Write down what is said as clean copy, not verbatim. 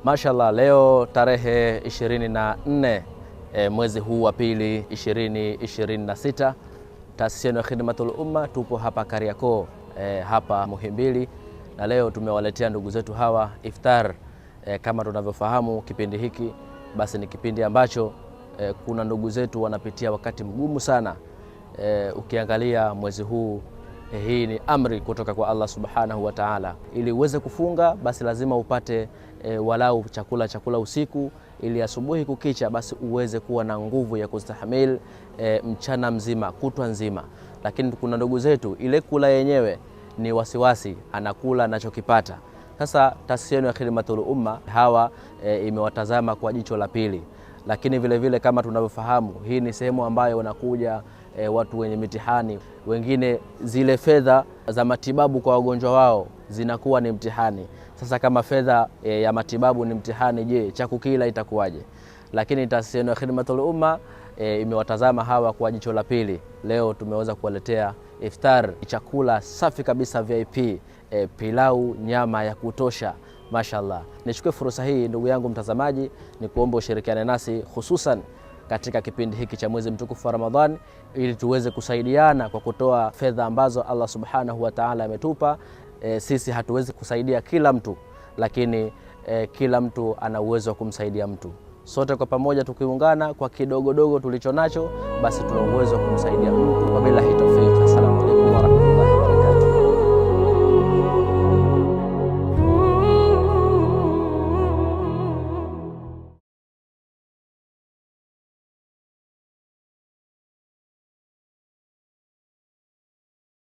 Mashallah, leo tarehe 24 mwezi huu wa pili 2026, taasisi ya Khidmatul Umma tupo hapa Kariakoo, hapa Muhimbili, na leo tumewaletea ndugu zetu hawa iftar. Kama tunavyofahamu kipindi hiki basi ni kipindi ambacho kuna ndugu zetu wanapitia wakati mgumu sana. Ukiangalia mwezi huu, hii ni amri kutoka kwa Allah Subhanahu wa Ta'ala. Ili uweze kufunga basi lazima upate walau chakula usiku, ili asubuhi kukicha basi uweze kuwa na nguvu ya kustahimili mchana mzima, kutwa nzima. Lakini kuna ndugu zetu ile kula yenyewe ni wasiwasi, anakula anachokipata. Sasa taasisi ya Khidmatul Umma hawa imewatazama kwa jicho la pili. Lakini vile vile kama tunavyofahamu, hii ni sehemu ambayo wanakuja watu wenye mitihani, wengine zile fedha za matibabu kwa wagonjwa wao zinakuwa ni mtihani. Sasa kama fedha ya matibabu ni mtihani, je, cha kukila itakuwaje? Lakini taasisi ya Khidmatul Umma imewatazama hawa kwa jicho la pili. Leo tumeweza kuwaletea iftar, chakula safi kabisa VIP, pilau, nyama ya kutosha. Mashallah. Nichukue fursa hii ndugu yangu mtazamaji, ni kuomba ushirikiane nasi hususan katika kipindi hiki cha mwezi mtukufu wa Ramadhani, ili tuweze kusaidiana kwa kutoa fedha ambazo Allah Subhanahu wa Ta'ala ametupa. Sisi hatuwezi kusaidia kila mtu, lakini kila mtu ana uwezo wa kumsaidia mtu. Sote kwa pamoja tukiungana kwa kidogodogo tulicho nacho, basi tuna uwezo wa kumsaidia mtu. Wabillahi tawfiq.